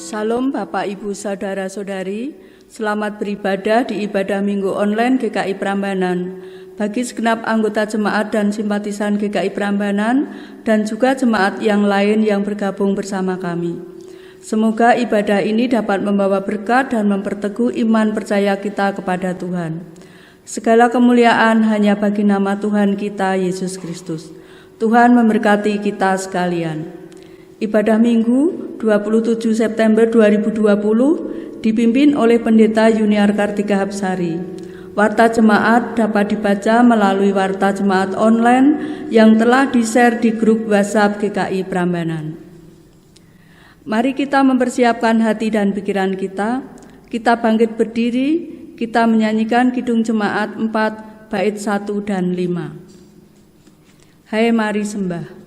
Salam Bapak Ibu Saudara-saudari, selamat beribadah di ibadah Minggu online GKI Prambanan. Bagi segenap anggota jemaat dan simpatisan GKI Prambanan dan juga jemaat yang lain yang bergabung bersama kami. Semoga ibadah ini dapat membawa berkat dan memperteguh iman percaya kita kepada Tuhan. Segala kemuliaan hanya bagi nama Tuhan kita, Yesus Kristus. Tuhan memberkati kita sekalian. Ibadah Minggu 27 September 2020 dipimpin oleh Pendeta Yuniar Kartika Hapsari. Warta jemaat dapat dibaca melalui warta jemaat online yang telah di-share di grup WhatsApp GKI Prambanan. Mari kita mempersiapkan hati dan pikiran kita. Kita bangkit berdiri, kita menyanyikan Kidung Jemaat 4 bait 1 dan 5. Hai mari sembah.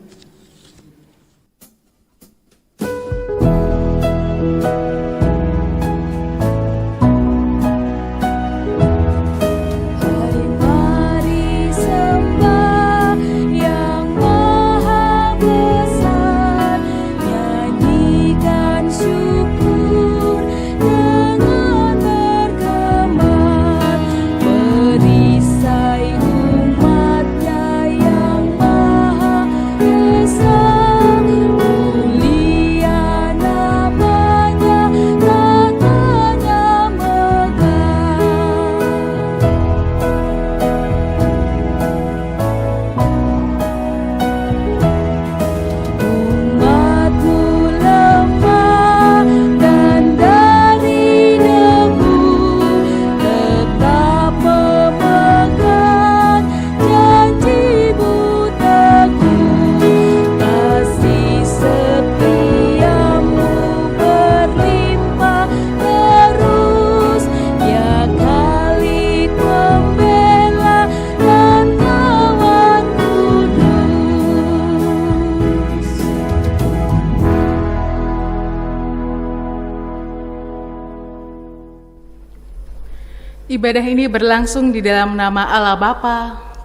Ibadah ini berlangsung di dalam nama Allah Bapa,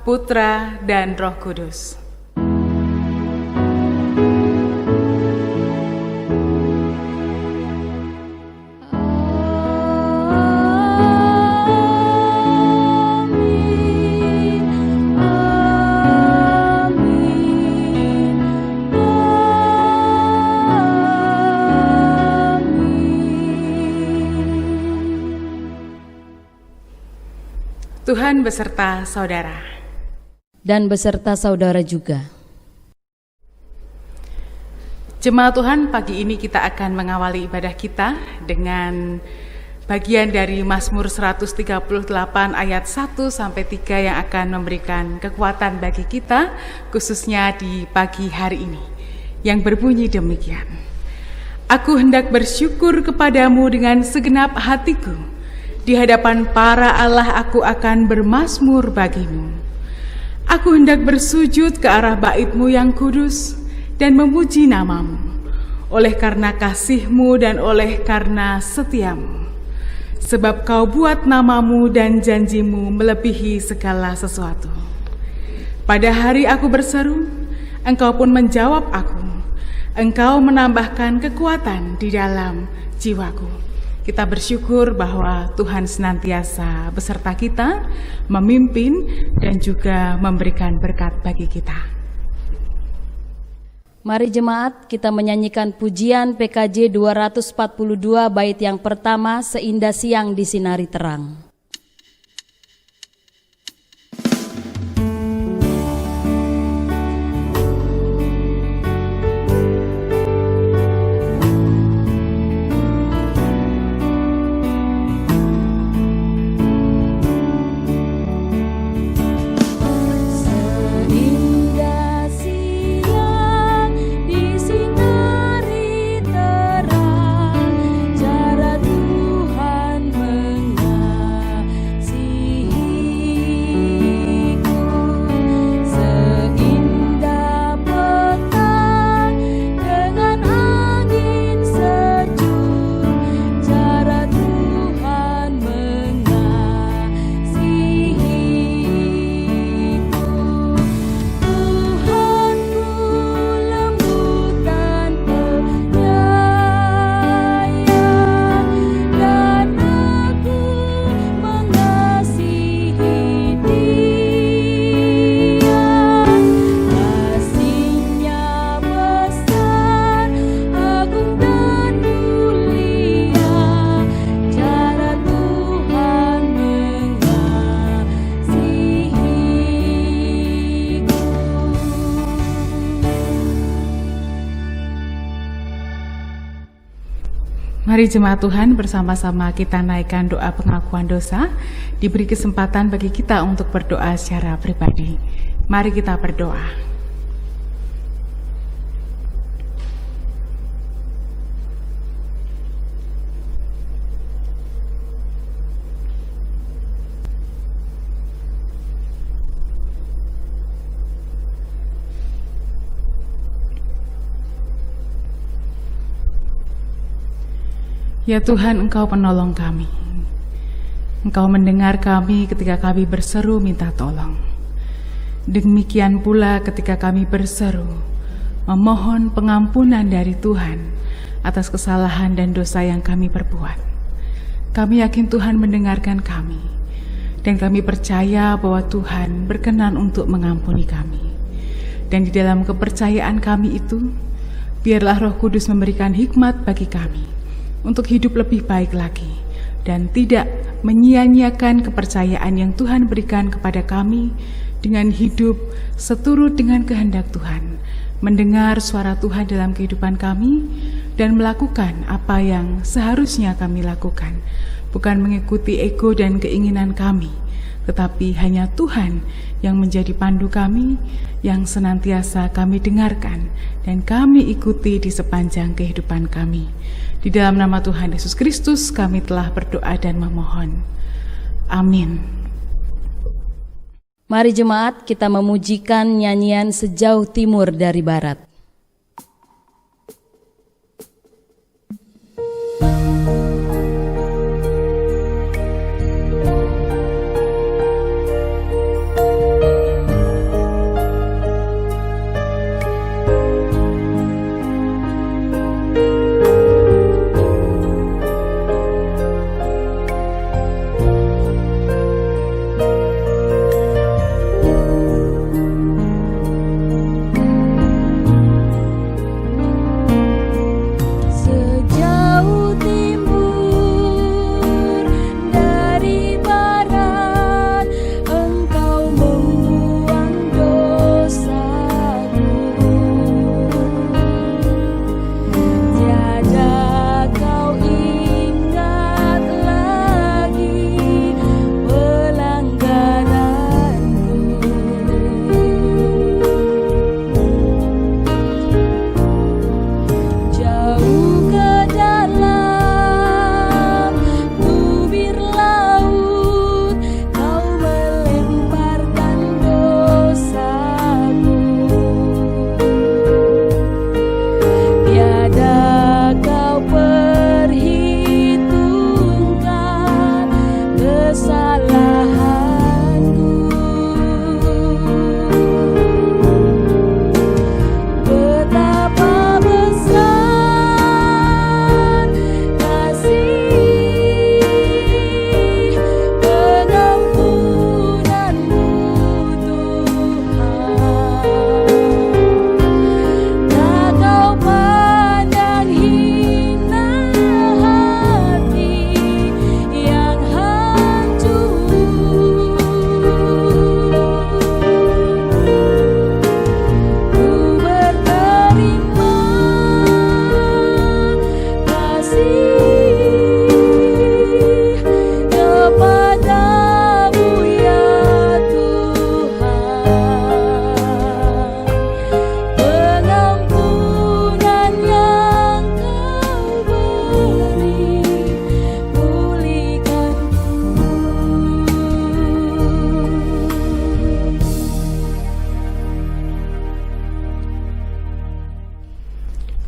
Putra, dan Roh Kudus. Tuhan beserta saudara. Dan beserta saudara juga. Jemaat Tuhan, pagi ini kita akan mengawali ibadah kita dengan bagian dari Mazmur 138 ayat 1-3 yang akan memberikan kekuatan bagi kita, khususnya di pagi hari ini, yang berbunyi demikian. Aku hendak bersyukur kepadamu dengan segenap hatiku. Di hadapan para Allah aku akan bermazmur bagimu. Aku hendak bersujud ke arah bait-Mu yang kudus dan memuji namamu, oleh karena kasih-Mu dan oleh karena setia-Mu. Sebab Kau buat namamu dan janji-Mu melebihi segala sesuatu. Pada hari aku berseru, Engkau pun menjawab aku. Engkau menambahkan kekuatan di dalam jiwaku. Kita bersyukur bahwa Tuhan senantiasa beserta kita, memimpin dan juga memberikan berkat bagi kita. Mari jemaat kita menyanyikan pujian PKJ 242 bait yang pertama, Seindah Siang Disinari Terang. Cara Tuhan mengatur Mari jemaat Tuhan bersama-sama kita naikkan doa pengakuan dosa. Diberi kesempatan bagi kita untuk berdoa secara pribadi. Mari kita berdoa. Ya Tuhan, Engkau penolong kami. Engkau mendengar kami ketika kami berseru minta tolong. Demikian pula ketika kami berseru memohon pengampunan dari Tuhan atas kesalahan dan dosa yang kami perbuat. Kami yakin Tuhan mendengarkan kami, dan kami percaya bahwa Tuhan berkenan untuk mengampuni kami. Dan di dalam kepercayaan kami itu, biarlah Roh Kudus memberikan hikmat bagi kami untuk hidup lebih baik lagi dan tidak menyia-nyiakan kepercayaan yang Tuhan berikan kepada kami dengan hidup seturut dengan kehendak Tuhan, mendengar suara Tuhan dalam kehidupan kami dan melakukan apa yang seharusnya kami lakukan, bukan mengikuti ego dan keinginan kami, tetapi hanya Tuhan yang menjadi pandu kami, yang senantiasa kami dengarkan dan kami ikuti di sepanjang kehidupan kami. Di dalam nama Tuhan Yesus Kristus kami telah berdoa dan memohon. Amin. Mari jemaat kita memujikan nyanyian Sejauh Timur dari Barat.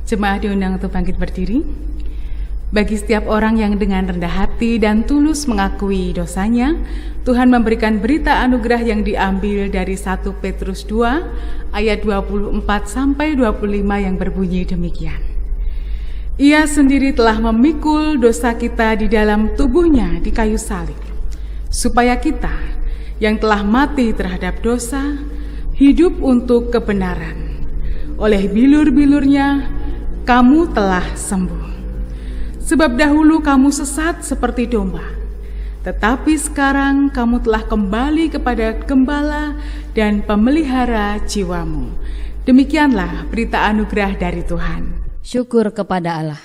Jemaah diundang untuk bangkit berdiri. Bagi setiap orang yang dengan rendah hati dan tulus mengakui dosanya, Tuhan memberikan berita anugerah yang diambil dari 1 Petrus 2 ayat 24-25 yang berbunyi demikian. Ia sendiri telah memikul dosa kita di dalam tubuhnya di kayu salib, supaya kita yang telah mati terhadap dosa, hidup untuk kebenaran. Oleh bilur-bilurnya, kamu telah sembuh. Sebab dahulu kamu sesat seperti domba, tetapi sekarang kamu telah kembali kepada Gembala dan pemelihara jiwamu. Demikianlah berita anugerah dari Tuhan. Syukur kepada Allah.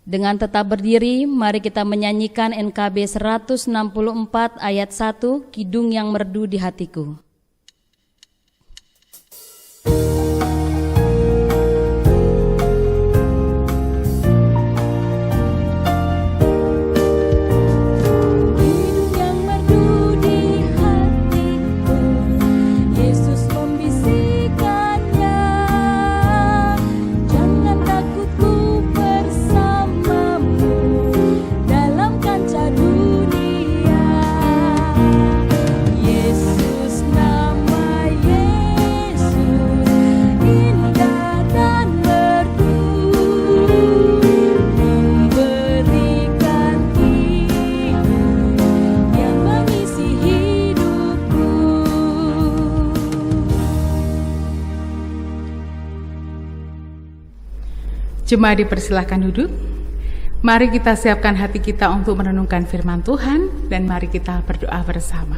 Dengan tetap berdiri, mari kita menyanyikan NKB 164 ayat 1, Kidung yang Merdu di Hatiku. Jemaat dipersilahkan duduk. Mari kita siapkan hati kita untuk merenungkan firman Tuhan dan mari kita berdoa bersama.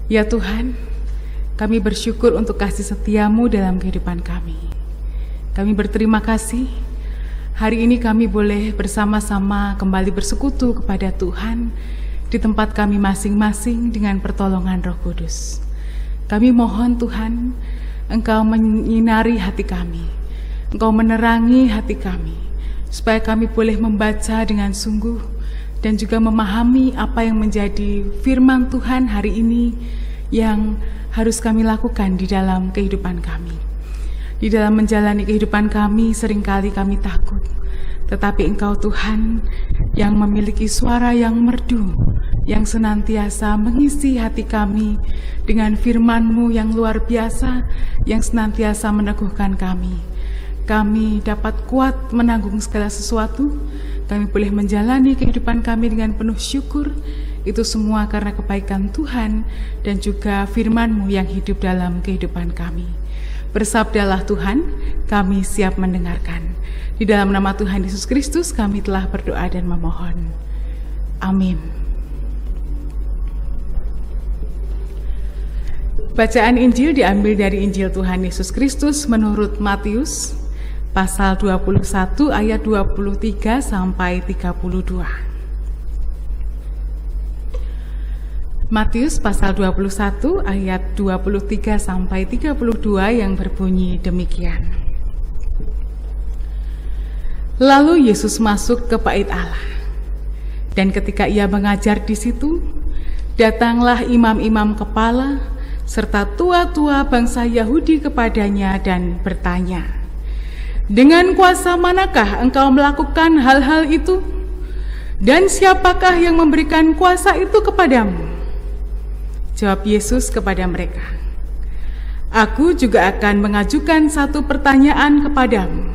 Ya Tuhan, kami bersyukur untuk kasih setia-Mu dalam kehidupan kami. Kami berterima kasih hari ini kami boleh bersama-sama kembali bersekutu kepada Tuhan di tempat kami masing-masing dengan pertolongan Roh Kudus. Kami mohon Tuhan, Engkau menyinari hati kami. Engkau menerangi hati kami, supaya kami boleh membaca dengan sungguh dan juga memahami apa yang menjadi firman Tuhan hari ini yang harus kami lakukan di dalam kehidupan kami. Di dalam menjalani kehidupan kami, seringkali kami takut. Tetapi Engkau Tuhan yang memiliki suara yang merdu, yang senantiasa mengisi hati kami dengan firman-Mu yang luar biasa, yang senantiasa meneguhkan kami. Kami dapat kuat menanggung segala sesuatu. Kami boleh menjalani kehidupan kami dengan penuh syukur. Itu semua karena kebaikan Tuhan dan juga firman-Mu yang hidup dalam kehidupan kami. Bersabdalah Tuhan, kami siap mendengarkan. Di dalam nama Tuhan Yesus Kristus kami telah berdoa dan memohon. Amin. Bacaan Injil diambil dari Injil Tuhan Yesus Kristus menurut Matius pasal 21 ayat 23 sampai 32. Matius pasal 21 ayat 23 sampai 32 yang berbunyi demikian. Lalu Yesus masuk ke bait Allah. Dan ketika ia mengajar di situ, datanglah imam-imam kepala serta tua-tua bangsa Yahudi kepadanya dan bertanya, "Dengan kuasa manakah engkau melakukan hal-hal itu? Dan siapakah yang memberikan kuasa itu kepadamu?" Jawab Yesus kepada mereka, "Aku juga akan mengajukan satu pertanyaan kepadamu.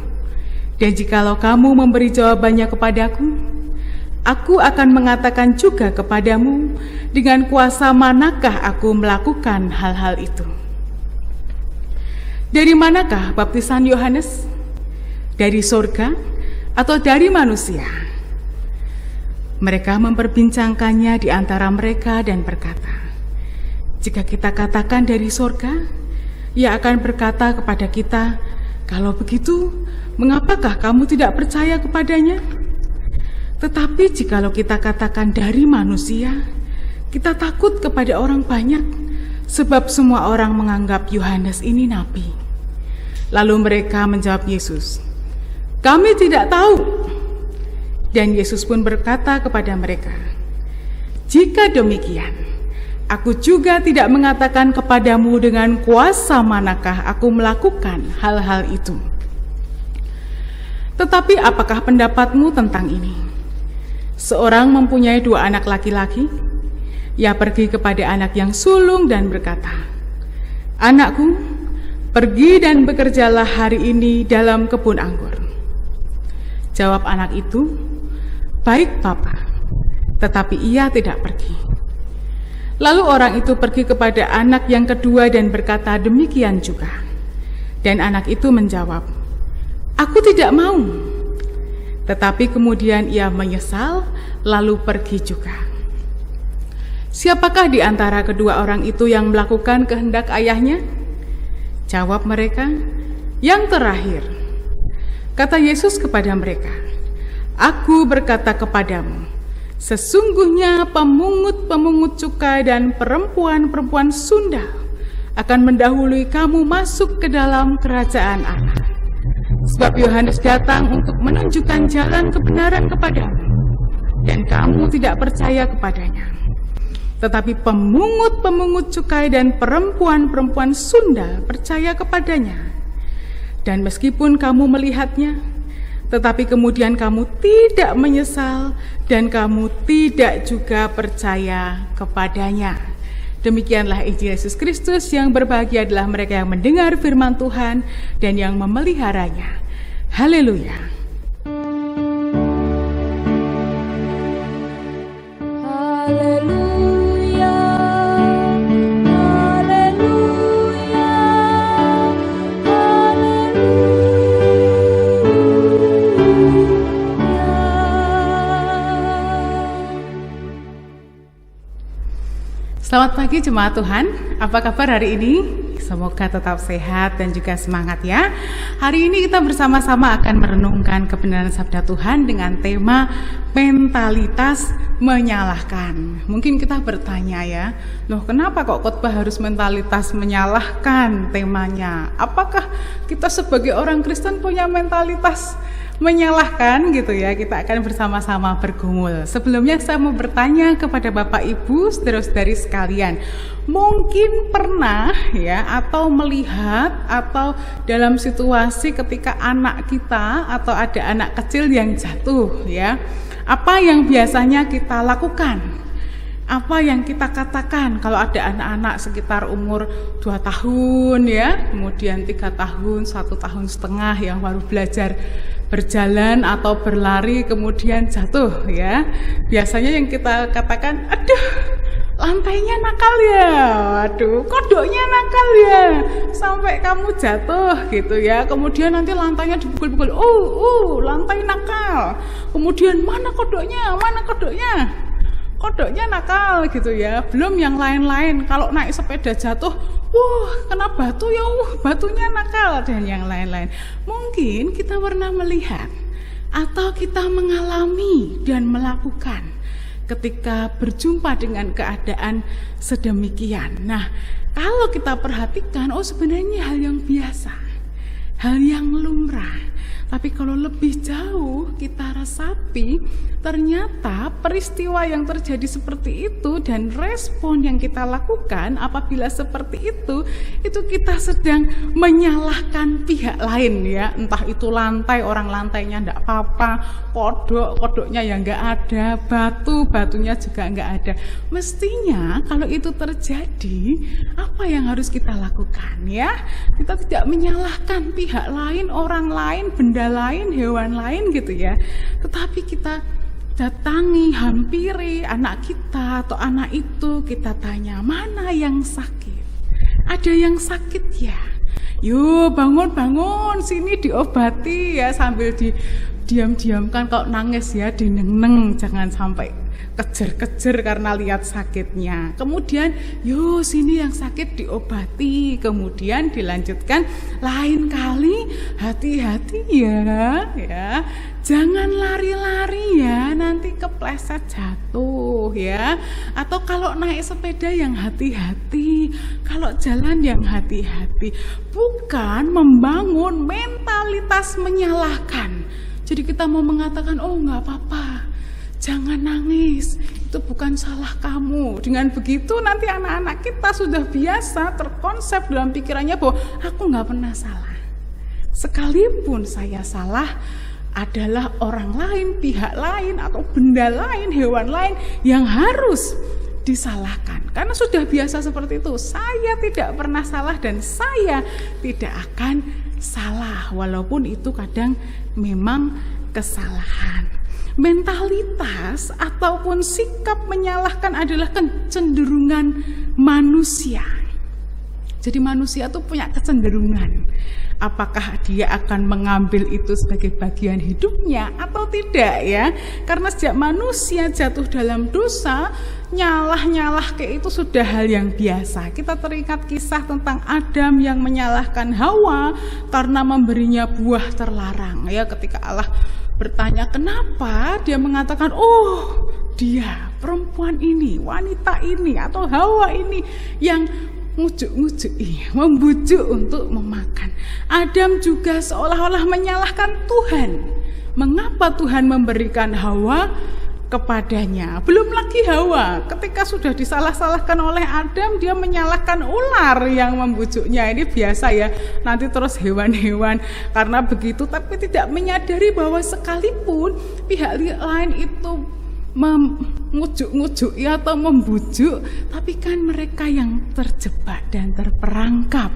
Dan jikalau kamu memberi jawabannya kepadaku, aku akan mengatakan juga kepadamu dengan kuasa manakah aku melakukan hal-hal itu. Dari manakah baptisan Yohanes? Dari surga atau dari manusia?" Mereka memperbincangkannya di antara mereka dan berkata, "Jika kita katakan dari surga, ia akan berkata kepada kita, 'Kalau begitu, mengapakah kamu tidak percaya kepadanya?' Tetapi jikalau kita katakan dari manusia, kita takut kepada orang banyak, sebab semua orang menganggap Yohanes ini nabi." Lalu mereka menjawab Yesus, "Kami tidak tahu." Dan Yesus pun berkata kepada mereka, "Jika demikian, aku juga tidak mengatakan kepadamu dengan kuasa manakah aku melakukan hal-hal itu. Tetapi apakah pendapatmu tentang ini? Seorang mempunyai 2 anak laki-laki. Ia pergi kepada anak yang sulung dan berkata, 'Anakku, pergi dan bekerjalah hari ini dalam kebun anggur.' Jawab anak itu, 'Baik, Papa,' tetapi ia tidak pergi. Lalu orang itu pergi kepada anak yang kedua dan berkata demikian juga. Dan anak itu menjawab, 'Aku tidak mau.' Tetapi kemudian ia menyesal, lalu pergi juga. Siapakah di antara kedua orang itu yang melakukan kehendak ayahnya?" Jawab mereka, "Yang terakhir." Kata Yesus kepada mereka, "Aku berkata kepadamu, sesungguhnya pemungut-pemungut cukai dan perempuan-perempuan sundal akan mendahului kamu masuk ke dalam kerajaan Allah. Sebab Yohanes datang untuk menunjukkan jalan kebenaran kepadamu, dan kamu tidak percaya kepadanya. Tetapi pemungut-pemungut cukai dan perempuan-perempuan sundal percaya kepadanya. Dan meskipun kamu melihatnya, tetapi kemudian kamu tidak menyesal dan kamu tidak juga percaya kepadanya." Demikianlah Injil Yesus Kristus. Yang berbahagia adalah mereka yang mendengar firman Tuhan dan yang memeliharanya. Haleluya. Haleluya, haleluya, Selamat pagi jemaat Tuhan, apa kabar hari ini? Semoga tetap sehat dan juga semangat ya. Hari ini kita bersama-sama akan merenungkan kebenaran sabda Tuhan dengan tema mentalitas menyalahkan. Mungkin kita bertanya ya, loh kenapa kok khotbah harus mentalitas menyalahkan temanya? Apakah kita sebagai orang Kristen punya mentalitas menyalahkan gitu ya? Kita akan bersama-sama bergumul. Sebelumnya saya mau bertanya kepada Bapak Ibu, saudara-saudari sekalian, mungkin pernah ya atau melihat atau dalam situasi ketika anak kita atau ada anak kecil yang jatuh ya, apa yang biasanya kita lakukan? Apa yang kita katakan kalau ada anak-anak sekitar umur 2 tahun ya, kemudian 3 tahun, 1 tahun setengah yang baru belajar berjalan atau berlari kemudian jatuh ya. Biasanya yang kita katakan, aduh lantainya nakal ya, waduh kodoknya nakal ya, sampai kamu jatuh gitu ya. Kemudian nanti lantainya dipukul-pukul, lantai nakal. Kemudian mana kodoknya, kodoknya nakal gitu ya. Belum yang lain-lain, kalau naik sepeda jatuh, kena batu ya, batunya nakal, dan yang lain-lain. Mungkin kita pernah melihat atau kita mengalami dan melakukan ketika berjumpa dengan keadaan sedemikian. Nah, kalau kita perhatikan, sebenarnya hal yang biasa, hal yang lumrah. Tapi kalau lebih jauh kita resapi, ternyata peristiwa yang terjadi seperti itu dan respon yang kita lakukan apabila seperti itu kita sedang menyalahkan pihak lain ya. Entah itu lantai, orang lantainya enggak apa-apa, kodoknya yang enggak ada, batunya juga enggak ada. Mestinya kalau itu terjadi, apa yang harus kita lakukan ya? Kita tidak menyalahkan pihak lain, orang lain, benda lain, hewan lain gitu ya. Tetapi kita datangi, hampiri anak kita atau anak itu, kita tanya, mana yang sakit? Ada yang sakit ya? Yuk bangun, sini diobati ya, sambil diam-diamkan. Kalau nangis ya dineng-neng, jangan sampai kejer-kejer karena lihat sakitnya. Kemudian yuk sini yang sakit diobati. Kemudian dilanjutkan, lain kali hati-hati ya. Jangan lari-lari ya, nanti kepleset jatuh ya. Atau kalau naik sepeda yang hati-hati, kalau jalan yang hati-hati. Bukan membangun mentalitas menyalahkan. Jadi kita mau mengatakan, nggak apa-apa, jangan nangis, itu bukan salah kamu. Dengan begitu nanti anak-anak kita sudah biasa terkonsep dalam pikirannya bahwa aku nggak pernah salah. Sekalipun saya salah, adalah orang lain, pihak lain, atau benda lain, hewan lain yang harus disalahkan. Karena sudah biasa seperti itu. Saya tidak pernah salah dan saya tidak akan salah, walaupun itu kadang memang kesalahan. Mentalitas ataupun sikap menyalahkan adalah kecenderungan manusia. Jadi manusia tuh punya kecenderungan, apakah dia akan mengambil itu sebagai bagian hidupnya atau tidak ya. Karena sejak manusia jatuh dalam dosa, nyalah kayak itu sudah hal yang biasa. Kita teringat kisah tentang Adam yang menyalahkan Hawa karena memberinya buah terlarang ya. Ketika Allah bertanya kenapa, dia mengatakan, oh dia, perempuan ini, wanita ini atau Hawa ini yang ngujuk-ngujuk, membujuk untuk memakan. Adam juga seolah-olah menyalahkan Tuhan. Mengapa Tuhan memberikan Hawa kepadanya? Belum lagi Hawa, ketika sudah disalah-salahkan oleh Adam, dia menyalahkan ular yang membujuknya. Ini biasa ya, nanti terus hewan-hewan karena begitu, tapi tidak menyadari bahwa sekalipun pihak lain itu mengujuk-ngujuk atau membujuk, tapi kan mereka yang terjebak dan terperangkap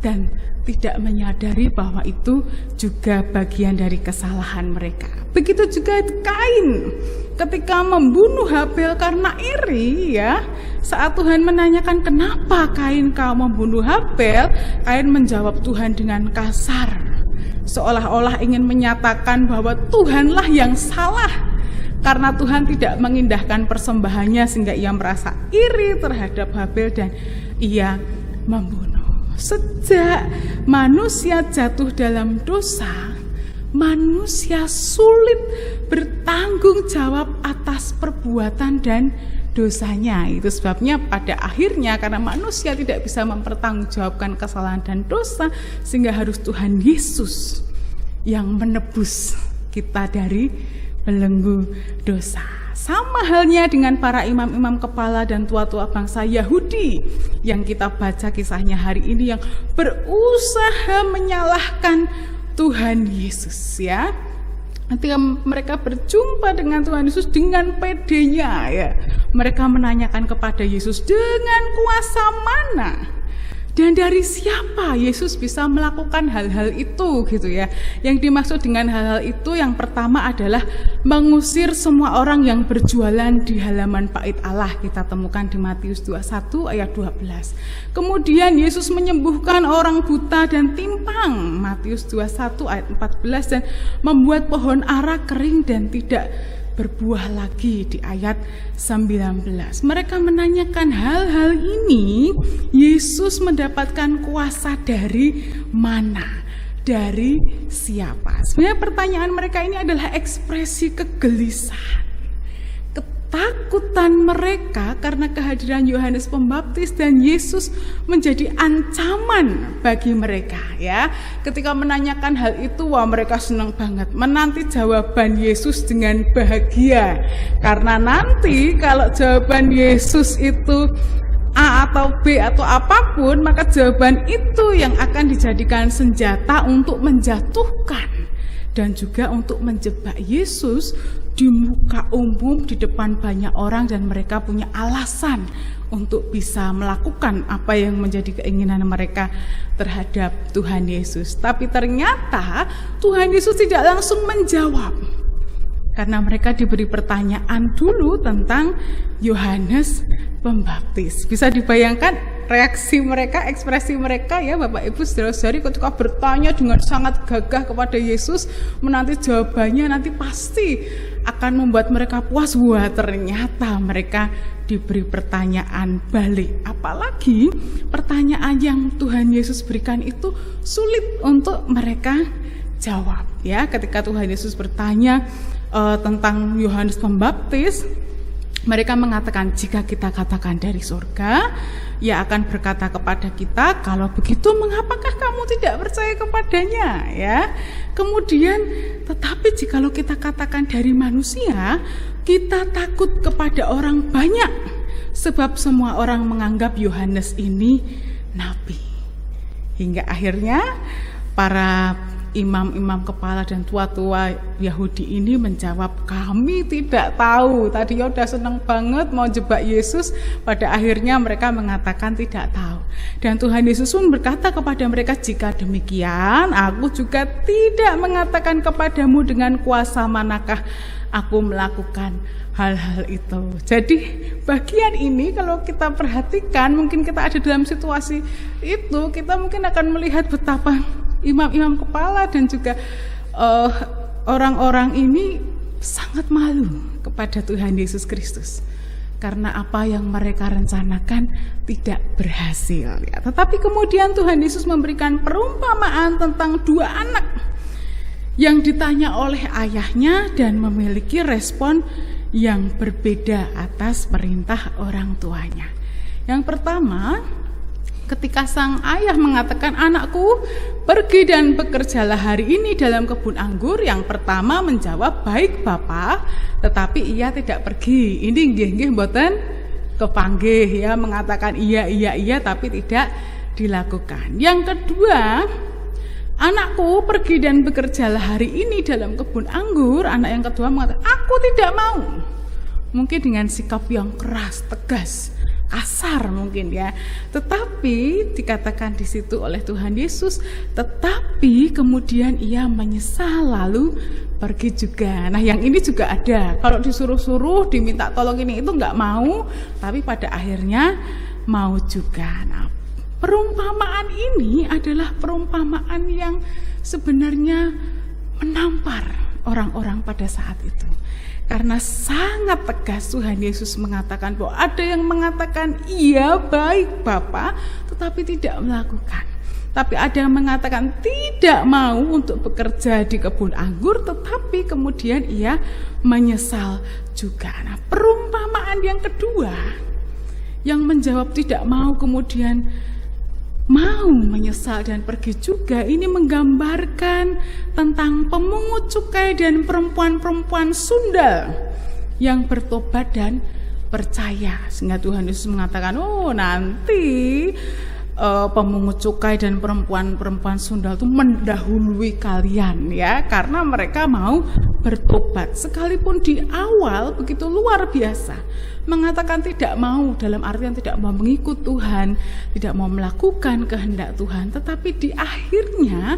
dan tidak menyadari bahwa itu juga bagian dari kesalahan mereka. Begitu juga Kain ketika membunuh Habel karena iri ya. Saat Tuhan menanyakan kenapa Kain kau membunuh Habel, Kain menjawab Tuhan dengan kasar, seolah-olah ingin menyatakan bahwa Tuhanlah yang salah. Karena Tuhan tidak mengindahkan persembahannya sehingga ia merasa iri terhadap Habel dan ia membunuh. Sejak manusia jatuh dalam dosa, manusia sulit bertanggung jawab atas perbuatan dan dosanya. Itu sebabnya pada akhirnya karena manusia tidak bisa mempertanggungjawabkan kesalahan dan dosa, sehingga harus Tuhan Yesus yang menebus kita dari belenggu dosa. Sama halnya dengan para imam-imam kepala dan tua-tua bangsa Yahudi yang kita baca kisahnya hari ini, yang berusaha menyalahkan Tuhan Yesus ya. Ketika mereka berjumpa dengan Tuhan Yesus dengan pedenya ya, mereka menanyakan kepada Yesus, dengan kuasa mana dan dari siapa Yesus bisa melakukan hal-hal itu gitu ya. Yang dimaksud dengan hal-hal itu yang pertama adalah mengusir semua orang yang berjualan di halaman bait Allah. Kita temukan di Matius 21 ayat 12. Kemudian Yesus menyembuhkan orang buta dan timpang, Matius 21 ayat 14, dan membuat pohon ara kering dan tidak berbuah lagi di ayat 19. Mereka menanyakan hal-hal ini, Yesus mendapatkan kuasa dari mana? Dari siapa? Sebenarnya pertanyaan mereka ini adalah ekspresi kegelisahan, ketakutan mereka karena kehadiran Yohanes Pembaptis dan Yesus menjadi ancaman bagi mereka ya. Ketika menanyakan hal itu, wah mereka senang banget menanti jawaban Yesus dengan bahagia, karena nanti kalau jawaban Yesus itu A atau B atau apapun, maka jawaban itu yang akan dijadikan senjata untuk menjatuhkan dan juga untuk menjebak Yesus di muka umum di depan banyak orang, dan mereka punya alasan untuk bisa melakukan apa yang menjadi keinginan mereka terhadap Tuhan Yesus. Tapi ternyata Tuhan Yesus tidak langsung menjawab, karena mereka diberi pertanyaan dulu tentang Yohanes Pembaptis. Bisa dibayangkan reaksi mereka, ekspresi mereka ya Bapak Ibu saudara-saudari, ketika bertanya dengan sangat gagah kepada Yesus, menanti jawabannya nanti pasti akan membuat mereka puas. Wah, ternyata mereka diberi pertanyaan balik. Apalagi pertanyaan yang Tuhan Yesus berikan itu sulit untuk mereka jawab ya. Ketika Tuhan Yesus bertanya tentang Yohanes Pembaptis, mereka mengatakan, jika kita katakan dari surga, ia akan berkata kepada kita, kalau begitu mengapakah kamu tidak percaya kepadanya ya. Kemudian, tetapi jikalau kita katakan dari manusia, kita takut kepada orang banyak, sebab semua orang menganggap Yohanes ini nabi. Hingga akhirnya para imam-imam kepala dan tua-tua Yahudi ini menjawab, kami tidak tahu. Tadi udah seneng banget mau jebak Yesus, pada akhirnya mereka mengatakan tidak tahu. Dan Tuhan Yesus pun berkata kepada mereka, jika demikian aku juga tidak mengatakan kepadamu dengan kuasa manakah aku melakukan hal-hal itu. Jadi bagian ini kalau kita perhatikan, mungkin kita ada dalam situasi itu, kita mungkin akan melihat betapa imam-imam kepala dan juga orang-orang ini sangat malu kepada Tuhan Yesus Kristus karena apa yang mereka rencanakan tidak berhasil ya. Tetapi kemudian Tuhan Yesus memberikan perumpamaan tentang dua anak yang ditanya oleh ayahnya dan memiliki respon yang berbeda atas perintah orang tuanya. Yang pertama, ketika sang ayah mengatakan, anakku pergi dan bekerjalah hari ini dalam kebun anggur, yang pertama menjawab, baik Bapak, tetapi ia tidak pergi. Ini nggih mboten kepanggih ya, mengatakan iya tapi tidak dilakukan. Yang kedua, anakku pergi dan bekerjalah hari ini dalam kebun anggur. Anak yang kedua mengatakan, aku tidak mau. Mungkin dengan sikap yang keras, tegas, kasar mungkin ya. Tetapi dikatakan di situ oleh Tuhan Yesus, tetapi kemudian ia menyesal lalu pergi juga. Nah yang ini juga ada. Kalau disuruh-suruh, diminta tolong ini itu nggak mau, tapi pada akhirnya mau juga. Nah, perumpamaan ini adalah perumpamaan yang sebenarnya menampar orang-orang pada saat itu. Karena sangat tegas Tuhan Yesus mengatakan bahwa ada yang mengatakan iya baik Bapak, tetapi tidak melakukan. Tapi ada yang mengatakan tidak mau untuk bekerja di kebun anggur, tetapi kemudian ia menyesal juga. Nah, perumpamaan yang kedua yang menjawab tidak mau kemudian mau menyesal dan pergi juga, ini menggambarkan tentang pemungut cukai dan perempuan-perempuan sundal yang bertobat dan percaya. Sehingga Tuhan Yesus mengatakan, oh nanti pemungut cukai dan perempuan-perempuan sundal itu mendahului kalian ya, karena mereka mau bertobat. Sekalipun di awal begitu luar biasa mengatakan tidak mau, dalam artian tidak mau mengikut Tuhan, tidak mau melakukan kehendak Tuhan, tetapi di akhirnya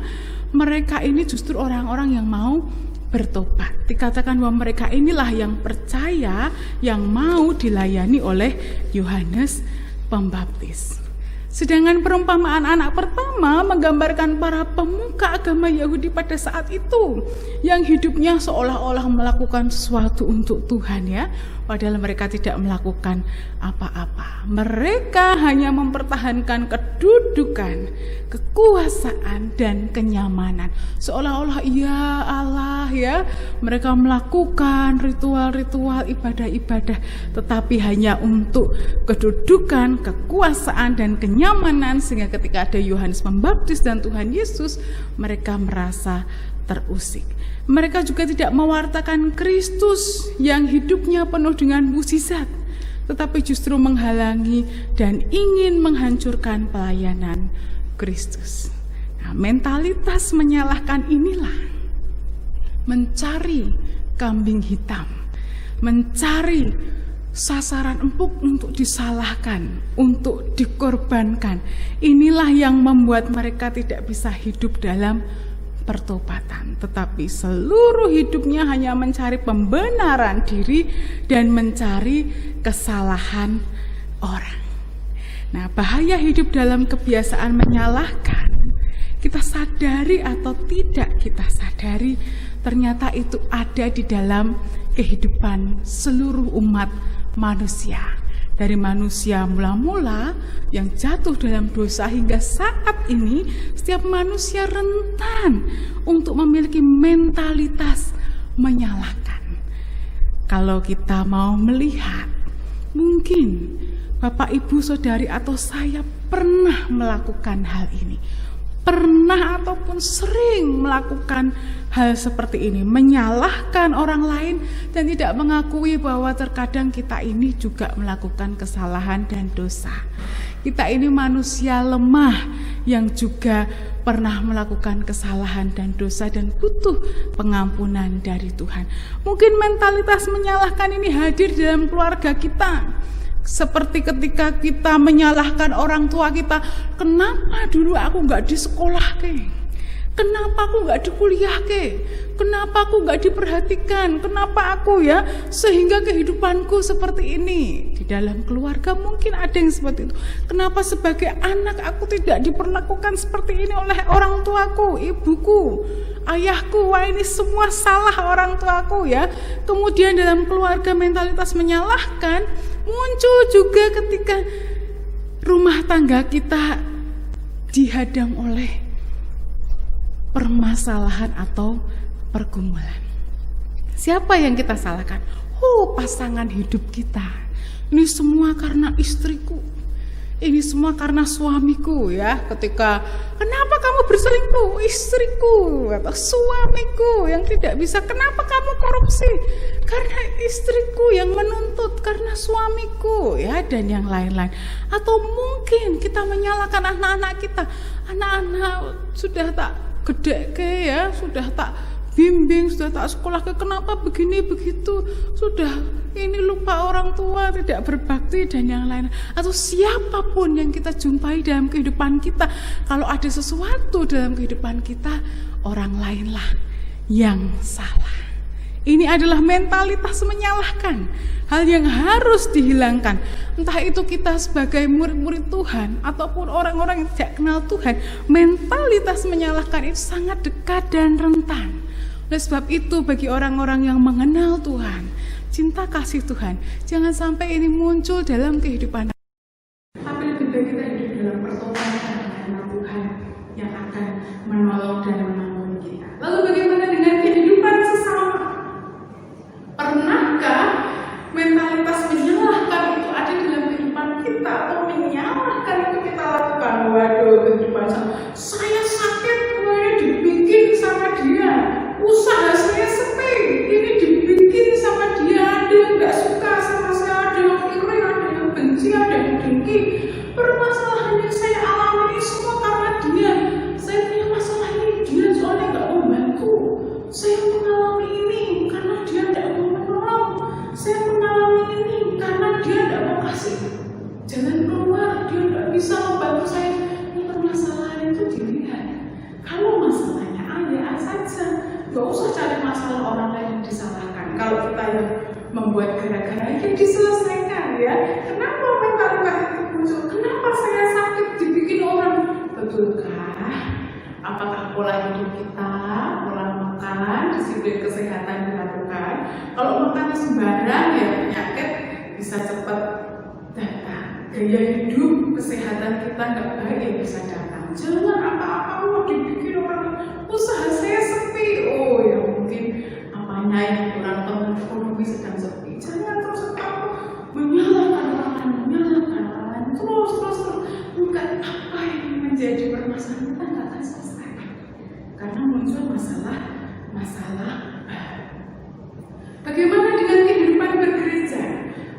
mereka ini justru orang-orang yang mau bertobat. Dikatakan bahwa mereka inilah yang percaya, yang mau dilayani oleh Yohanes Pembaptis. Sedangkan perumpamaan anak pertama menggambarkan para pemuka agama Yahudi pada saat itu yang hidupnya seolah-olah melakukan sesuatu untuk Tuhan ya, padahal mereka tidak melakukan apa-apa. Mereka hanya mempertahankan kedudukan, kekuasaan dan kenyamanan. Seolah-olah ya Allah ya, mereka melakukan ritual-ritual, ibadah-ibadah, tetapi hanya untuk kedudukan, kekuasaan dan kenyamanan, sehingga ketika ada Yohanes Pembaptis dan Tuhan Yesus, mereka merasa terusik. Mereka juga tidak mewartakan Kristus yang hidupnya penuh dengan mukjizat, tetapi justru menghalangi dan ingin menghancurkan pelayanan Kristus. Nah, mentalitas menyalahkan inilah mencari kambing hitam, mencari sasaran empuk untuk disalahkan, untuk dikorbankan. Inilah yang membuat mereka tidak bisa hidup dalam pertobatan, tetapi seluruh hidupnya hanya mencari pembenaran diri dan mencari kesalahan orang. Nah, bahaya hidup dalam kebiasaan menyalahkan, kita sadari atau tidak kita sadari, ternyata itu ada di dalam kehidupan seluruh umat manusia. Dari manusia mula-mula yang jatuh dalam dosa hingga saat ini, setiap manusia rentan untuk memiliki mentalitas menyalahkan. Kalau kita mau melihat, mungkin Bapak, Ibu, Saudari atau saya pernah melakukan hal ini. Pernah ataupun sering melakukan hal seperti ini, menyalahkan orang lain dan tidak mengakui bahwa terkadang kita ini juga melakukan kesalahan dan dosa. Kita ini manusia lemah yang juga pernah melakukan kesalahan dan dosa dan butuh pengampunan dari Tuhan. Mungkin mentalitas menyalahkan ini hadir dalam keluarga kita. Seperti ketika kita menyalahkan orang tua kita, kenapa dulu aku gak di sekolah ke? Kenapa aku gak di kuliah ke? Kenapa aku gak diperhatikan? Kenapa aku ya sehingga kehidupanku seperti ini? Di dalam keluarga mungkin ada yang seperti itu. Kenapa sebagai anak aku tidak diperlakukan seperti ini oleh orang tuaku, ibuku, ayahku? Wah, ini semua salah orang tuaku ya. Kemudian dalam keluarga mentalitas menyalahkan muncul juga ketika rumah tangga kita dihadang oleh permasalahan atau pergumulan. Siapa yang kita salahkan? Pasangan hidup kita. Ini semua karena istriku. Ini semua karena suamiku ya. Ketika kenapa kamu berselingkuh? Istriku atau suamiku yang tidak bisa. Kenapa kamu korupsi? Karena istriku yang menuntut, karena suamiku ya, dan yang lain-lain. Atau mungkin kita menyalahkan anak-anak kita. Anak-anak sudah tak gede ke ya, sudah tak bimbing, sudah tak sekolah ke, kenapa begini begitu, sudah ini lupa orang tua, tidak berbakti dan yang lain. Atau siapapun yang kita jumpai dalam kehidupan kita, kalau ada sesuatu dalam kehidupan kita, orang lainlah yang salah. Ini adalah mentalitas menyalahkan, hal yang harus dihilangkan. Entah itu kita sebagai murid-murid Tuhan ataupun orang-orang yang tidak kenal Tuhan, mentalitas menyalahkan itu sangat dekat dan rentan. Oleh sebab itu bagi orang-orang yang mengenal Tuhan, cinta kasih Tuhan, jangan sampai ini muncul dalam kehidupan. Tapi lebih baik kita hidup dalam pertobatan dengan Tuhan yang akan menolong dan mengampuni kita. Lalu bagaimana dengan kehidupan sesama? Pernahkah mentalitas menyalahkan itu ada dalam kehidupan kita atau menyalahkan itu kita lakukan? Waduh, kehidupan saya sakit, ini dibikin sama dia. Usaha saya sepi, ini dibikin sama dia. Ada yang gak suka sama saya, ada yang iri, ada yang benci, ada yang dengki. Permasalahan yang saya alami ini semua karena dia. Saya punya masalah ini, dia soalnya gak mau bantu. Saya mengalami ini karena dia gak mau menolong. Saya mengalami ini karena dia gak mau kasih jalan keluar, dia gak bisa membantu saya. Ini permasalahan itu dilihat. Kalau masalahnya A saja, gak usah cari masalah orang lain yang disalahkan. Kalau kita yang membuat gara-gara itu diselesaikan ya. Kenapa mentalitas itu muncul? Kenapa saya sakit dibikin orang? Betulkah? Apakah pola hidup kita, pola makan, disiplin kesehatan dilakukan? Kalau makan sembarang ya penyakit bisa cepat datang. Gaya hidup kesehatan kita nggak baik ya bisa datang. Jangan apa-apa mau dibikin orang. Usaha saya sepi, ya mungkin apanya yang kurang ekonomi sedang sepi. Jangan terus menyalahkan orang lain, terus bukan apa yang menjadi permasalahan kita nggak akan selesai karena muncul masalah baru. Bagaimana dengan kehidupan bergereja?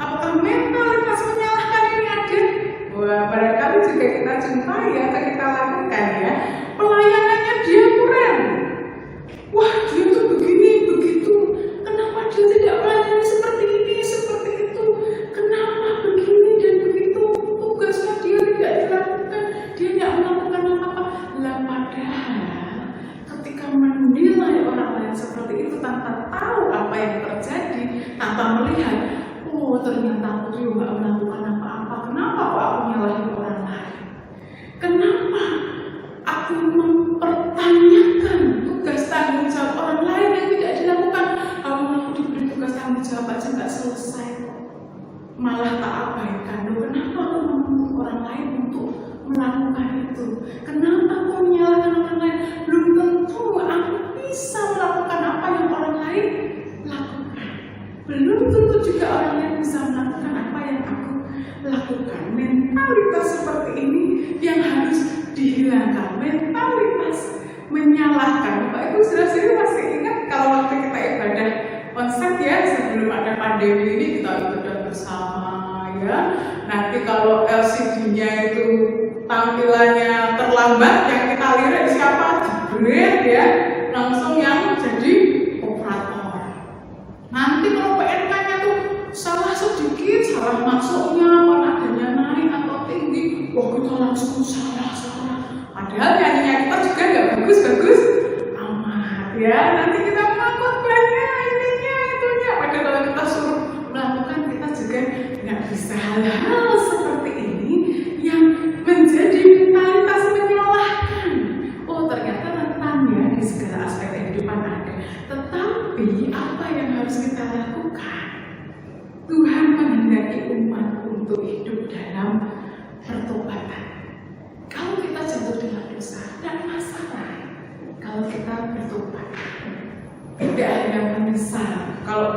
Apakah mentalitas menyalahkan ini ada? Wah, barangkali juga kita jumpai ya, atau kita lakukan ya. Pelayanannya dia kurang. Wah, dia tuh begini, begitu. Kenapa dia tidak melayani seperti ini, seperti itu? Kenapa begini dan begitu? Tugasnya dia tidak dilakukan. Dia tidak melakukan apa-apa. Lah padahal ketika menilai orang lain seperti itu tanpa tahu apa yang terjadi, tanpa melihat, ternyata aku juga tidak melakukan apa-apa. Kenapa kok aku nyalahin orang lain? Kenapa aku mempertanyakan tugas tanggung jawab orang lain yang tidak dilakukan? Kalau aku diberi tugas tanggung jawab aja nggak selesai kok, malah tak abaikan. Kenapa aku menuntut orang lain untuk melakukan itu? Kenapa aku menyalahkan orang lain? Belum tentu aku bisa melakukan apa yang orang lain lakukan. Belum tentu juga orang lain bisa melakukan apa yang aku lakukan. Mentalitas seperti ini yang harus dihilangkan. Mentalitas menyalahkan. Bapak Ibu saudara masih ingat kalau waktu kita ibadah konsep ya, sebelum ada pandemi ini kita ibadah bersama ya. Nanti kalau LCD-nya itu tampilannya terlambat, yang kita lirik siapa? Jebret ya, langsung yang jadi operator. Nanti kalau PNK-nya tuh salah sedikit, salah masuknya, nadanya naik atau tinggi, wah kita langsung salah. Padahal nyanyinya kita juga nggak bagus-bagus amat ya. Nanti kita melakukan banyak ininya itunya. Padahal kalau kita suruh melakukan, kita juga nggak bisa hal-hal seperti ini yang menjadi mentalitas menyalahkan. Oh ternyata rentan ya di segala aspek kehidupan ada. Tetapi apa yang harus kita lakukan? Tuhan menghendaki umat untuk hidup dalam pertobatan. Kalau kita jatuh dalam dosa, tidak masalah. Kalau kita bertobat, tidak hanya menyesal. Kalau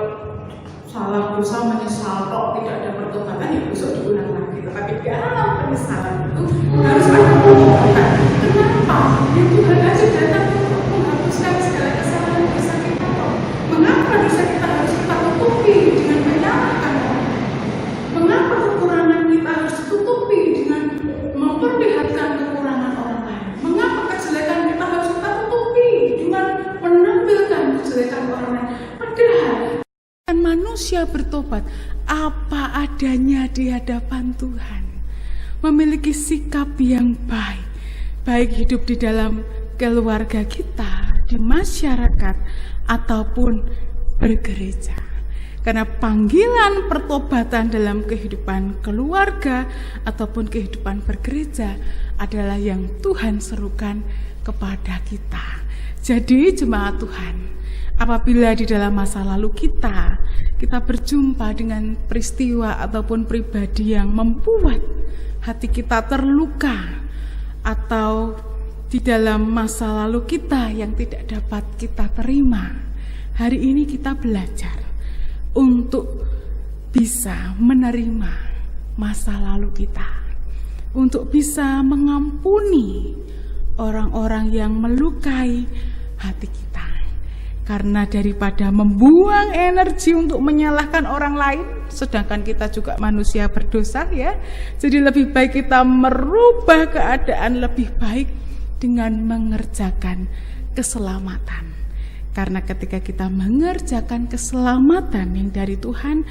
salah dosa menyesal, kok tidak ada pertobatan, ya besok diulang lagi. Tetapi dalam penyesalan itu harus ada pertobatan. Kenapa? Ya Tuhan aja datang untuk menghapuskan segala kesalahan dosa kita. Mengapa dosa kita harus kita tutupi dengan menyalahkan orang? Mengapa kekurangan kita harus ditutupi dengan memperlihatkan kekurangan orang lain? Mengapa kejelekan kita harus kita tutupi dengan menampilkan kejelekan orang lain? Padahal manusia bertobat apa adanya di hadapan Tuhan, memiliki sikap yang baik hidup di dalam keluarga kita, di masyarakat, ataupun bergereja. Karena panggilan pertobatan dalam kehidupan keluarga ataupun kehidupan bergereja adalah yang Tuhan serukan kepada kita. Jadi jemaat Tuhan, apabila di dalam masa lalu kita berjumpa dengan peristiwa ataupun pribadi yang membuat hati kita terluka, atau di dalam masa lalu kita yang tidak dapat kita terima, hari ini kita belajar untuk bisa menerima masa lalu kita, untuk bisa mengampuni orang-orang yang melukai hati kita. Karena daripada membuang energi untuk menyalahkan orang lain, sedangkan kita juga manusia berdosa ya, jadi lebih baik kita merubah keadaan lebih baik dengan mengerjakan keselamatan. Karena ketika kita mengerjakan keselamatan yang dari Tuhan,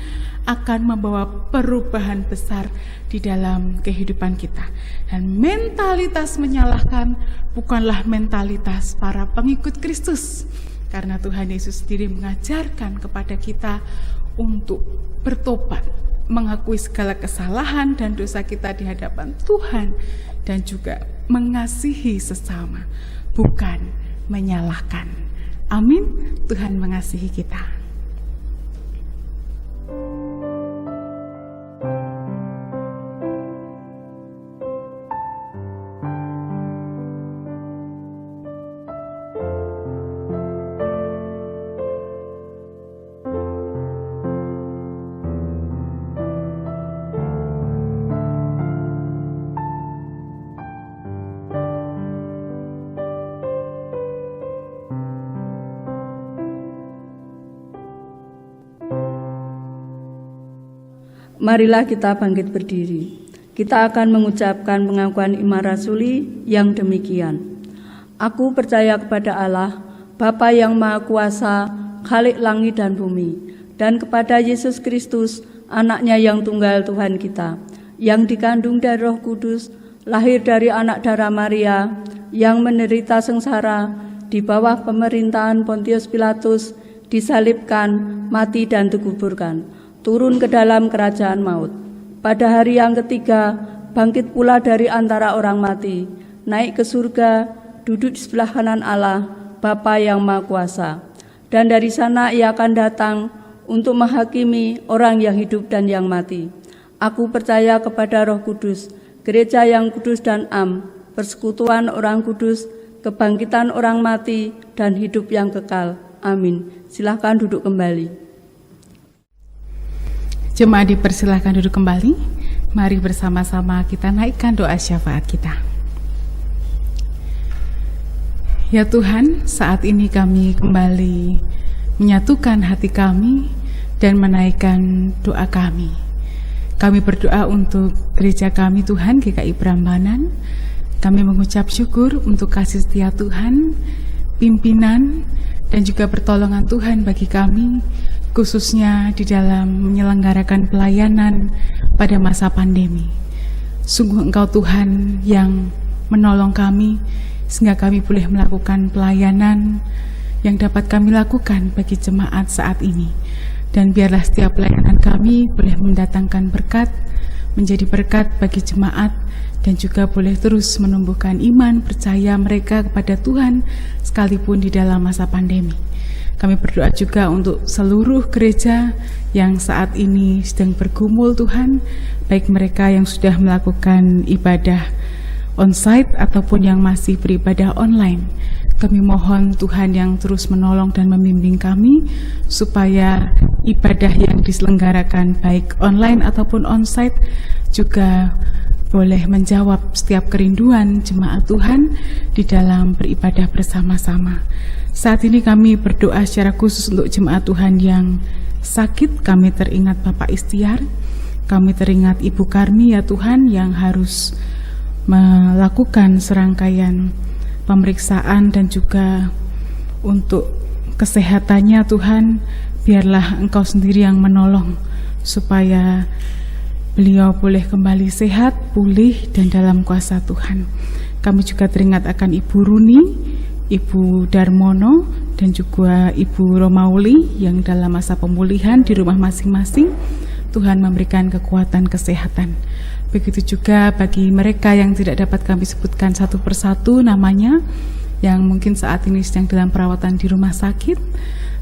akan membawa perubahan besar di dalam kehidupan kita. Dan mentalitas menyalahkan bukanlah mentalitas para pengikut Kristus. Karena Tuhan Yesus sendiri mengajarkan kepada kita untuk bertobat, mengakui segala kesalahan dan dosa kita di hadapan Tuhan, dan juga mengasihi sesama, bukan menyalahkan. Amin. Tuhan mengasihi kita. Marilah kita bangkit berdiri. Kita akan mengucapkan pengakuan iman rasuli yang demikian. Aku percaya kepada Allah, Bapa yang Maha Kuasa, Khalik langit dan bumi, dan kepada Yesus Kristus, Anaknya yang tunggal Tuhan kita, yang dikandung dari Roh Kudus, lahir dari anak darah Maria, yang menderita sengsara di bawah pemerintahan Pontius Pilatus, disalibkan, mati dan dikuburkan, turun ke dalam kerajaan maut. Pada hari yang ketiga, bangkit pula dari antara orang mati, naik ke surga, duduk di sebelah kanan Allah, Bapa yang Maha Kuasa. Dan dari sana ia akan datang untuk menghakimi orang yang hidup dan yang mati. Aku percaya kepada Roh Kudus, gereja yang kudus dan am, persekutuan orang kudus, kebangkitan orang mati, dan hidup yang kekal. Amin. Silahkan duduk kembali. Jemaat dipersilahkan duduk kembali. Mari bersama-sama kita naikkan doa syafaat kita. Ya Tuhan, saat ini kami kembali menyatukan hati kami dan menaikkan doa kami. Kami berdoa untuk gereja kami Tuhan, GKI Prambanan, Kami mengucap syukur untuk kasih setia Tuhan, pimpinan, dan juga pertolongan Tuhan bagi kami, khususnya di dalam menyelenggarakan pelayanan pada masa pandemi. Sungguh Engkau Tuhan yang menolong kami, sehingga kami boleh melakukan pelayanan yang dapat kami lakukan bagi jemaat saat ini. Dan biarlah setiap pelayanan kami boleh mendatangkan berkat, menjadi berkat bagi jemaat, dan juga boleh terus menumbuhkan iman percaya mereka kepada Tuhan sekalipun di dalam masa pandemi. Kami berdoa juga untuk seluruh gereja yang saat ini sedang bergumul Tuhan, baik mereka yang sudah melakukan ibadah onsite ataupun yang masih beribadah online. Kami mohon Tuhan yang terus menolong dan membimbing kami supaya ibadah yang diselenggarakan baik online ataupun onsite juga boleh menjawab setiap kerinduan jemaat Tuhan di dalam beribadah bersama-sama. Saat ini kami berdoa secara khusus untuk jemaat Tuhan yang sakit. Kami teringat Bapak Istiar, kami teringat Ibu Karmi ya Tuhan yang harus melakukan serangkaian pemeriksaan dan juga untuk kesehatannya Tuhan, biarlah Engkau sendiri yang menolong supaya beliau boleh kembali sehat, pulih, dan dalam kuasa Tuhan. Kami juga teringat akan Ibu Runi, Ibu Darmono, dan juga Ibu Romauli yang dalam masa pemulihan di rumah masing-masing. Tuhan memberikan kekuatan kesehatan. Begitu juga bagi mereka yang tidak dapat kami sebutkan satu persatu namanya, yang mungkin saat ini sedang dalam perawatan di rumah sakit,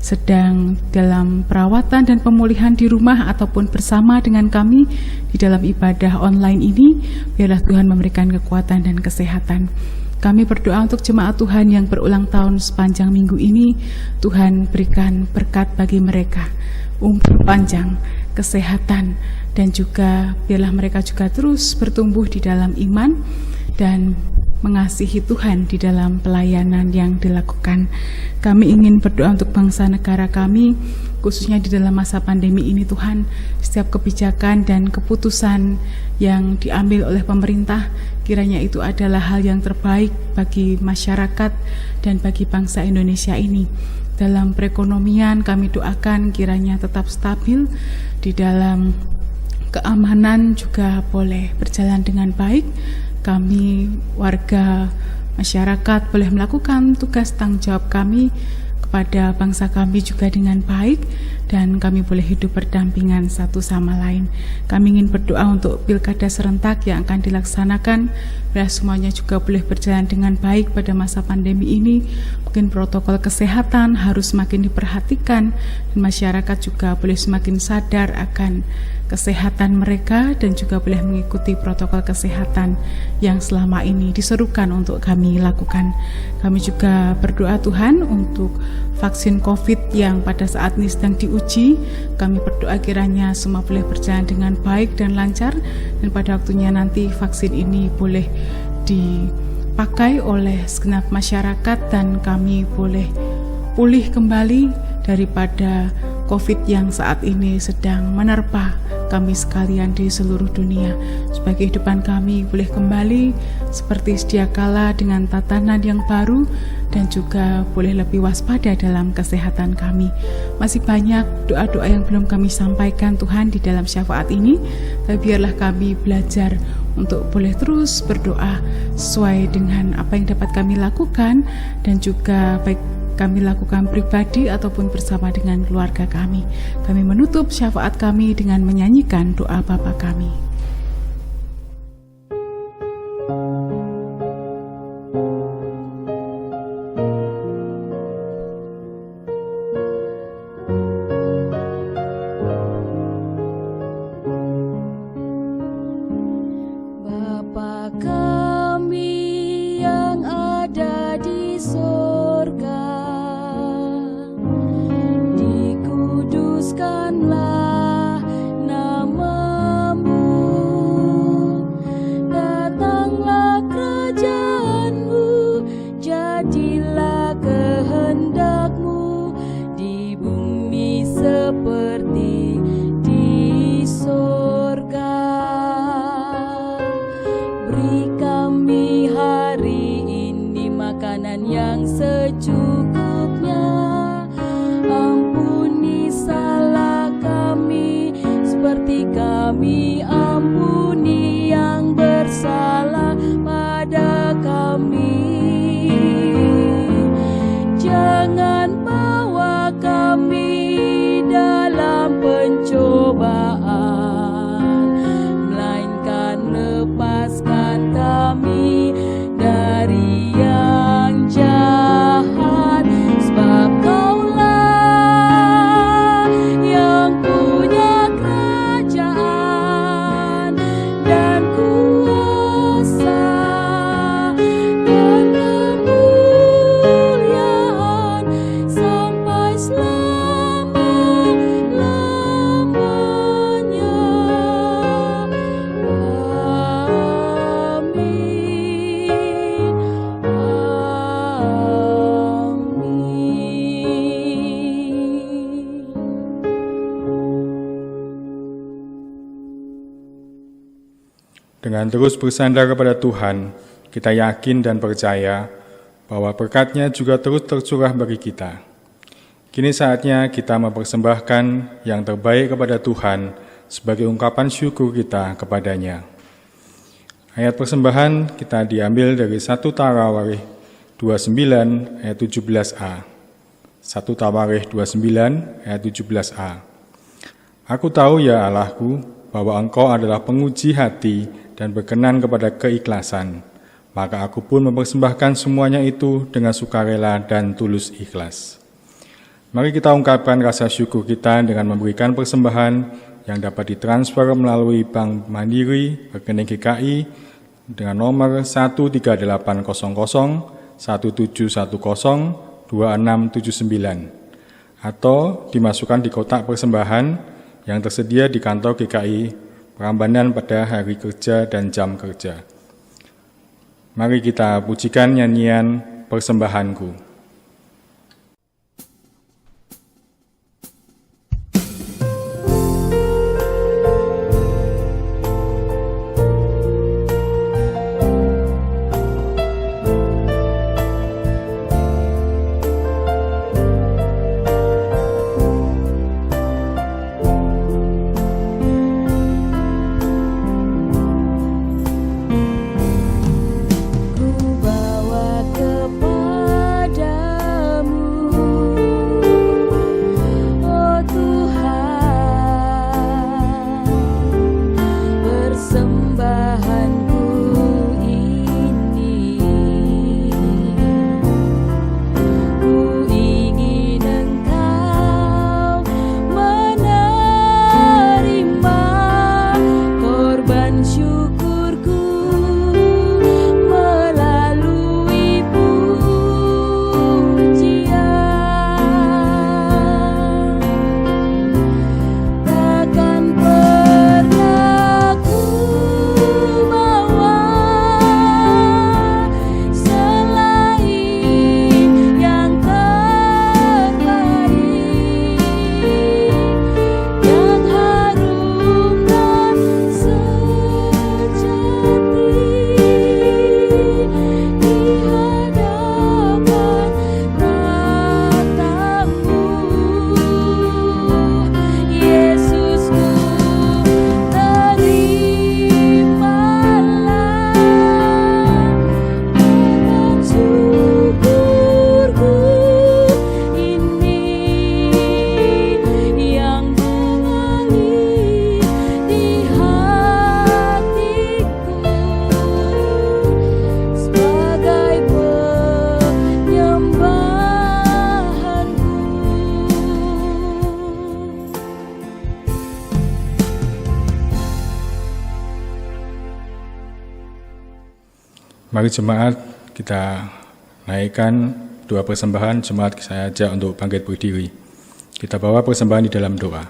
sedang dalam perawatan dan pemulihan di rumah ataupun bersama dengan kami di dalam ibadah online ini, biarlah Tuhan memberikan kekuatan dan kesehatan. Kami berdoa untuk jemaat Tuhan yang berulang tahun sepanjang minggu ini, Tuhan berikan berkat bagi mereka, umur panjang, kesehatan, dan juga biarlah mereka juga terus bertumbuh di dalam iman dan mengasihi Tuhan di dalam pelayanan yang dilakukan. Kami ingin berdoa untuk bangsa negara kami, khususnya di dalam masa pandemi ini Tuhan. Setiap kebijakan dan keputusan yang diambil oleh pemerintah, kiranya itu adalah hal yang terbaik bagi masyarakat dan bagi bangsa Indonesia ini. Dalam perekonomian kami doakan kiranya tetap stabil, di dalam keamanan juga boleh berjalan dengan baik. Kami warga masyarakat boleh melakukan tugas tanggung jawab kami kepada bangsa kami juga dengan baik, dan kami boleh hidup berdampingan satu sama lain. Kami ingin berdoa untuk pilkada serentak yang akan dilaksanakan, biar semuanya juga boleh berjalan dengan baik pada masa pandemi ini. Mungkin protokol kesehatan harus semakin diperhatikan, dan masyarakat juga boleh semakin sadar akan kesehatan mereka dan juga boleh mengikuti protokol kesehatan yang selama ini diserukan untuk kami lakukan. Kami juga berdoa Tuhan untuk vaksin COVID yang pada saat ini sedang diuji. Kami berdoa kiranya semua boleh berjalan dengan baik dan lancar, dan pada waktunya nanti vaksin ini boleh dipakai oleh segenap masyarakat dan kami boleh pulih kembali daripada COVID yang saat ini sedang menerpa kami sekalian di seluruh dunia, supaya kehidupan kami boleh kembali seperti sedia kala dengan tatanan yang baru dan juga boleh lebih waspada dalam kesehatan kami. Masih banyak doa-doa yang belum kami sampaikan Tuhan di dalam syafaat ini, tapi biarlah kami belajar untuk boleh terus berdoa sesuai dengan apa yang dapat kami lakukan, dan juga baik kami lakukan pribadi ataupun bersama dengan keluarga kami. Kami menutup syafaat kami dengan menyanyikan doa Bapa kami. Bapa kami yang ada di surga, dikuduskanlah nama-Mu, Dengan terus bersandar kepada Tuhan, kita yakin dan percaya bahwa berkat-Nya juga terus tercurah bagi kita. Kini saatnya kita mempersembahkan yang terbaik kepada Tuhan sebagai ungkapan syukur kita kepada-Nya. Ayat persembahan kita diambil dari 1 Tawarikh 29 ayat 17a. 1 Tawarikh 29 ayat 17a. Aku tahu ya Allahku, bahwa Engkau adalah penguji hati dan berkenan kepada keikhlasan. Maka aku pun mempersembahkan semuanya itu dengan sukarela dan tulus ikhlas. Mari kita ungkapkan rasa syukur kita dengan memberikan persembahan yang dapat ditransfer melalui Bank Mandiri rekening GKI dengan nomor 13800 1710 2679 atau dimasukkan di kotak persembahan yang tersedia di kantor GKI Prambanan pada hari kerja dan jam kerja. Mari kita pujikan nyanyian Persembahanku. Mari jemaat kita naikkan doa persembahan. Jemaat saya ajak untuk bangkit berdiri. Kita bawa persembahan di dalam doa.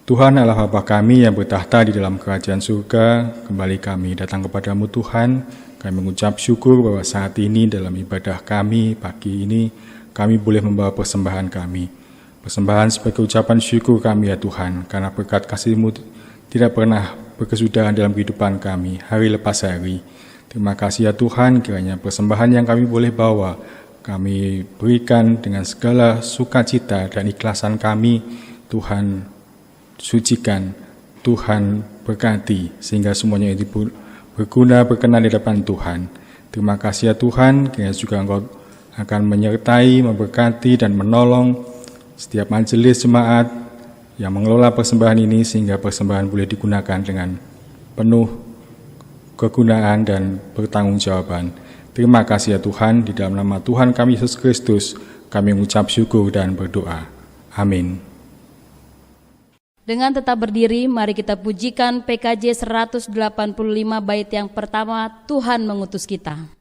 Tuhan Allah Bapa kami yang bertahta di dalam kerajaan surga, kembali kami datang kepadamu Tuhan. Kami mengucap syukur bahwa saat ini dalam ibadah kami pagi ini kami boleh membawa persembahan kami. Persembahan sebagai ucapan syukur kami ya Tuhan, karena berkat kasih-Mu tidak pernah berkesudahan dalam kehidupan kami, hari lepas hari. Terima kasih ya Tuhan, kiranya persembahan yang kami boleh bawa, kami berikan dengan segala sukacita dan ikhlasan kami. Tuhan sucikan, Tuhan berkati, sehingga semuanya itu berguna, berkenan di depan Tuhan. Terima kasih ya Tuhan, kiranya juga Engkau akan menyertai, memberkati, dan menolong setiap majelis jemaat yang mengelola persembahan ini, sehingga persembahan boleh digunakan dengan penuh kegunaan dan bertanggungjawaban. Terima kasih ya Tuhan, di dalam nama Tuhan kami Yesus Kristus, kami mengucap syukur dan berdoa. Amin. Dengan tetap berdiri, mari kita pujikan PKJ 185 bait yang pertama, Tuhan mengutus kita.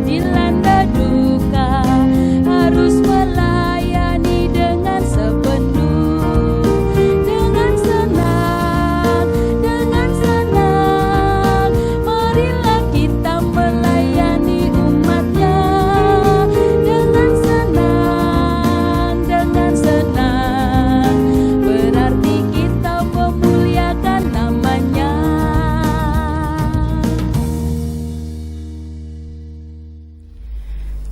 Dilanda duka harus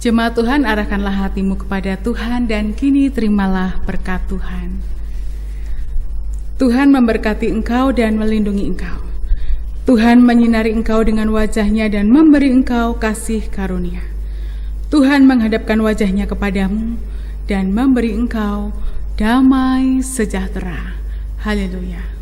Jemaat Tuhan, arahkanlah hatimu kepada Tuhan dan kini terimalah berkat Tuhan. Tuhan memberkati engkau dan melindungi engkau. Tuhan menyinari engkau dengan wajah-Nya dan memberi engkau kasih karunia. Tuhan menghadapkan wajah-Nya kepadamu dan memberi engkau damai sejahtera. Haleluya.